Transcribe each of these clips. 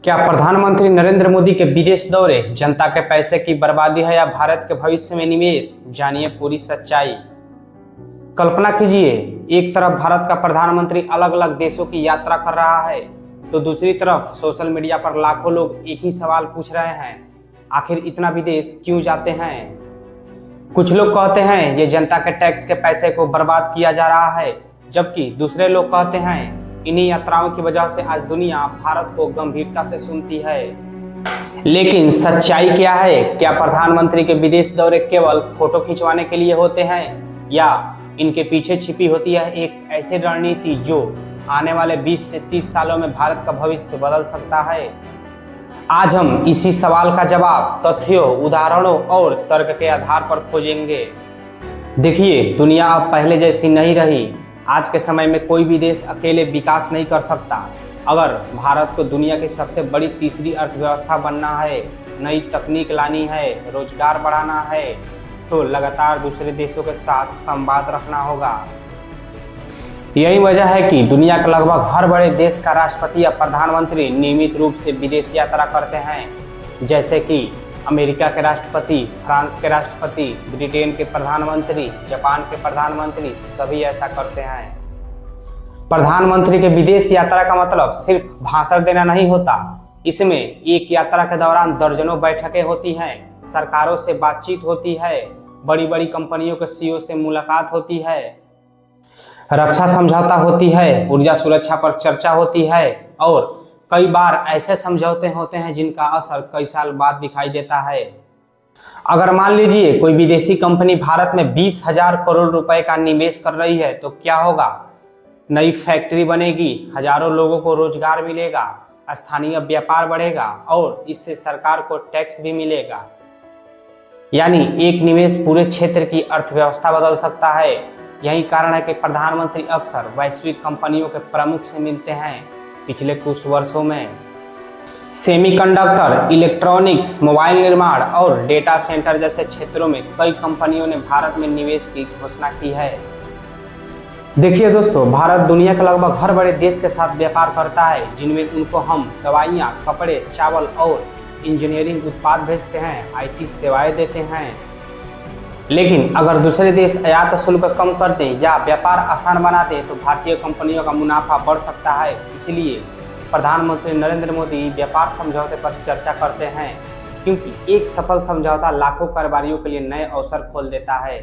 क्या प्रधानमंत्री नरेंद्र मोदी के विदेश दौरे जनता के पैसे की बर्बादी है या भारत के भविष्य में निवेश? जानिए पूरी सच्चाई। कल्पना कीजिए, एक तरफ भारत का प्रधानमंत्री अलग अलग देशों की यात्रा कर रहा है, तो दूसरी तरफ सोशल मीडिया पर लाखों लोग एक ही सवाल पूछ रहे हैं, आखिर इतना विदेश क्यों जाते हैं? कुछ लोग कहते हैं ये जनता के टैक्स के पैसे को बर्बाद किया जा रहा है, जबकि दूसरे लोग कहते हैं इन्हीं यात्राओं की वजह से आज दुनिया भारत को गंभीरता से सुनती है। लेकिन सच्चाई क्या है? क्या प्रधानमंत्री के विदेश दौरे केवल फोटो खिंचवाने के लिए होते हैं या इनके पीछे छिपी होती है एक ऐसी रणनीति जो आने वाले 20 से 30 सालों में भारत का भविष्य बदल सकता है? आज हम इसी सवाल का जवाब तथ्यों, उदाहरणों और तर्क के आधार पर खोजेंगे। देखिए, दुनिया अब पहले जैसी नहीं रही। आज के समय में कोई भी देश अकेले विकास नहीं कर सकता। अगर भारत को दुनिया की सबसे बड़ी तीसरी अर्थव्यवस्था बनना है, नई तकनीक लानी है, रोजगार बढ़ाना है, तो लगातार दूसरे देशों के साथ संवाद रखना होगा। यही वजह है कि दुनिया के लगभग हर बड़े देश का राष्ट्रपति या प्रधानमंत्री नियमित रूप से विदेश यात्रा करते हैं, जैसे कि अमेरिका के राष्ट्रपति, फ्रांस के राष्ट्रपति, ब्रिटेन के प्रधानमंत्री, जापान के प्रधानमंत्री, सभी ऐसा करते हैं। प्रधानमंत्री के विदेश यात्रा का मतलब सिर्फ भाषण देना नहीं होता। इसमें एक यात्रा के दौरान दर्जनों बैठकें होती हैं, सरकारों से बातचीत होती है, बड़ी बड़ी कंपनियों के सीईओ से मुलाकात होती है, रक्षा समझौता होती है, ऊर्जा सुरक्षा पर चर्चा होती है और कई बार ऐसे समझौते होते हैं जिनका असर कई साल बाद दिखाई देता है। अगर मान लीजिए कोई विदेशी कंपनी भारत में 20,000 करोड़ रुपए का निवेश कर रही है, तो क्या होगा? नई फैक्ट्री बनेगी, हजारों लोगों को रोजगार मिलेगा, स्थानीय व्यापार बढ़ेगा और इससे सरकार को टैक्स भी मिलेगा। यानी एक निवेश पूरे क्षेत्र की अर्थव्यवस्था बदल सकता है। यही कारण है कि प्रधानमंत्री अक्सर वैश्विक कंपनियों के प्रमुख से मिलते हैं। पिछले कुछ वर्षों में सेमीकंडक्टर, इलेक्ट्रॉनिक्स, मोबाइल निर्माण और डेटा सेंटर जैसे क्षेत्रों में कई कंपनियों ने भारत में निवेश की घोषणा की है। देखिए दोस्तों, भारत दुनिया के लगभग हर बड़े देश के साथ व्यापार करता है, जिनमें उनको हम दवाइयाँ, कपड़े, चावल और इंजीनियरिंग उत्पाद भेजते हैं, IT सेवाएं देते हैं। लेकिन अगर दूसरे देश आयात शुल्क कम कर दें या व्यापार आसान बना दें, तो भारतीय कंपनियों का मुनाफा बढ़ सकता है। इसलिए प्रधानमंत्री नरेंद्र मोदी व्यापार समझौते पर चर्चा करते हैं, क्योंकि एक सफल समझौता लाखों कारोबारियों के लिए नए अवसर खोल देता है।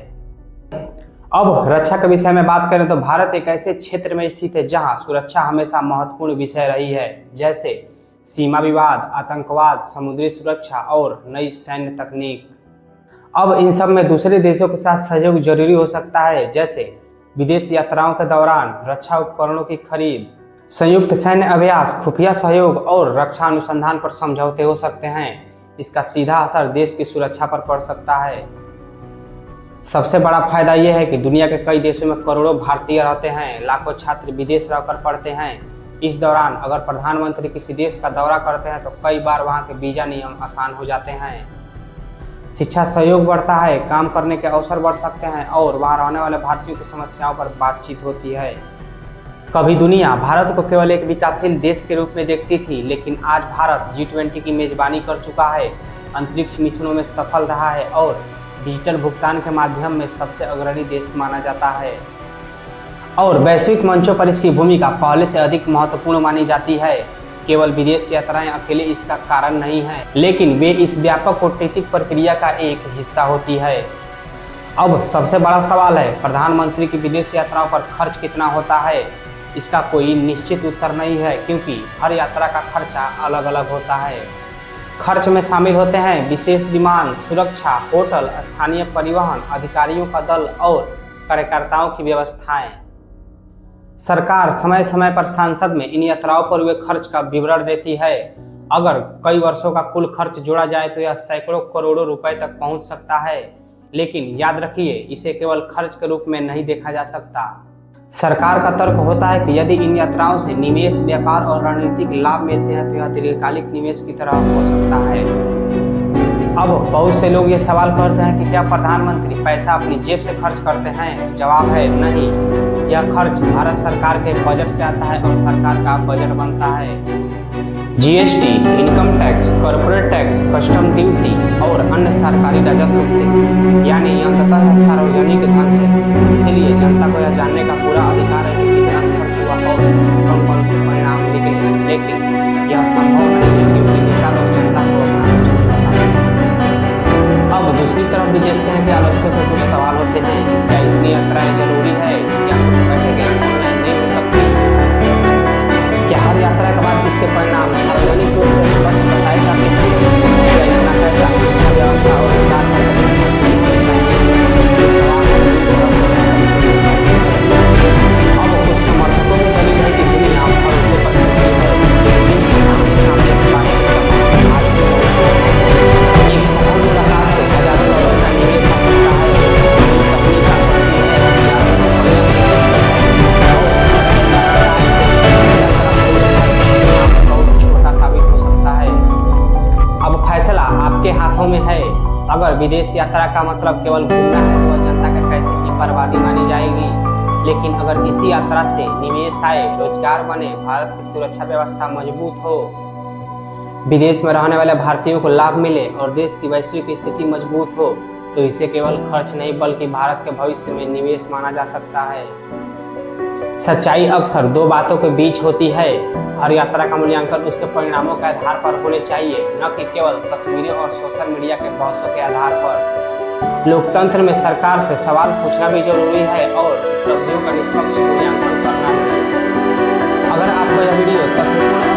अब रक्षा के विषय में बात करें तो भारत एक ऐसे क्षेत्र में स्थित है जहां सुरक्षा हमेशा महत्वपूर्ण विषय रही है, जैसे सीमा विवाद, आतंकवाद, समुद्री सुरक्षा और नई सैन्य तकनीक। अब इन सब में दूसरे देशों के साथ सहयोग जरूरी हो सकता है, जैसे विदेश यात्राओं के दौरान रक्षा उपकरणों की खरीद, संयुक्त सैन्य अभ्यास, खुफिया सहयोग और रक्षा अनुसंधान पर समझौते हो सकते हैं। इसका सीधा असर देश की सुरक्षा पर पड़ सकता है। सबसे बड़ा फायदा यह है कि दुनिया के कई देशों में करोड़ों भारतीय रहते हैं, लाखों छात्र विदेश रहकर पढ़ते हैं। इस दौरान अगर प्रधानमंत्री किसी देश का दौरा करते हैं तो कई बार वहाँ के वीजा नियम आसान हो जाते हैं, शिक्षा सहयोग बढ़ता है, काम करने के अवसर बढ़ सकते हैं और वहां रहने वाले भारतीयों की समस्याओं पर बातचीत होती है। कभी दुनिया भारत को केवल एक विकासशील देश के रूप में देखती थी, लेकिन आज भारत G20 की मेजबानी कर चुका है, अंतरिक्ष मिशनों में सफल रहा है और डिजिटल भुगतान के माध्यम में सबसे अग्रणी देश माना जाता है। और वैश्विक मंचों पर इसकी भूमिका पहले से अधिक महत्वपूर्ण मानी जाती है। केवल विदेश यात्राएं अकेले इसका कारण नहीं है, लेकिन वे इस व्यापक कूटनीतिक प्रक्रिया का एक हिस्सा होती है। अब सबसे बड़ा सवाल है, प्रधानमंत्री की विदेश यात्राओं पर खर्च कितना होता है? इसका कोई निश्चित उत्तर नहीं है, क्योंकि हर यात्रा का खर्चा अलग अलग होता है। खर्च में शामिल होते हैं विशेष विमान, सुरक्षा, होटल, स्थानीय परिवहन, अधिकारियों का दल और कार्यकर्ताओं की व्यवस्थाएं। सरकार समय समय पर संसद में इन यात्राओं पर हुए खर्च का विवरण देती है। अगर कई वर्षों का कुल खर्च जोड़ा जाए तो यह सैकड़ों करोड़ों रुपए तक पहुंच सकता है। लेकिन याद रखिए, इसे केवल खर्च के रूप में नहीं देखा जा सकता। सरकार का तर्क होता है कि यदि इन यात्राओं से निवेश, व्यापार और रणनीतिक लाभ मिलते हैं तो यह दीर्घकालिक निवेश की तरह हो सकता है। अब बहुत से लोग ये सवाल करते हैं कि क्या प्रधानमंत्री पैसा अपनी जेब से खर्च करते हैं? जवाब है नहीं। यह खर्च भारत सरकार के बजट से आता है और सरकार का बजट बनता है। GST, income tax, corporate tax, custom duty और अन्य सरकारी राजस्व से, यानी यह अंततः सार्वजनिक धन है। इसलिए जनता को यह जानने का पूरा अधिकार है कि कितना खर्च हुआ और कौन से परिणाम निकले, लेकिन यह संभव नहीं है क्योंकि नेता लोग जनता को अपना कुछ नहीं बताते। अब दूसरी तरफ भी देखते हैं कि आलोचकों के कुछ सवाल होते हैं। क्या इतनी यात्राएं जरूरी है? क्या कुछ बैठकें ऑनलाइन नहीं हो सकती? क्या हर यात्रा के बाद इसके परिणाम सार्वजनिक रूप से स्पष्ट बताए जाते हैं? क्या इतना पैसा शिक्षा व्यवस्था और रोजगार पर खर्च नहीं होना चाहिए? ये सवाल अब कुछ समर्थकों में दलील है कि दुनिया भरोसे पर चलती है। आमने सामने की बातचीत करना एक सफल मुलाकात से हजारों डॉलर का निवेश आ सकता है। तकनीक आ सकती है, बहुत छोटा साबित हो सकता है। अब फैसला आपके हाथों में है। अगर विदेश यात्रा का मतलब केवल घूमना है तो वह जनता के पैसे की बर्बादी मानी जाएगी, लेकिन अगर इसी यात्रा से निवेश आए, रोजगार बने, भारत की सुरक्षा व्यवस्था मजबूत हो, विदेश में रहने वाले भारतीयों को लाभ मिले और देश की वैश्विक स्थिति मजबूत हो, तो इसे केवल खर्च नहीं बल्कि भारत के भविष्य में निवेश माना जा सकता है। सच्चाई अक्सर दो बातों के बीच होती है। हर यात्रा का मूल्यांकन उसके परिणामों के आधार पर होने चाहिए, न कि केवल तस्वीरें और सोशल मीडिया के बहसों के आधार पर। लोकतंत्र में सरकार से सवाल पूछना भी जरूरी है और उपलब्धियों का निष्पक्ष मूल्यांकन करना भी। अगर आपको यह वीडियो तथ्यपूर्ण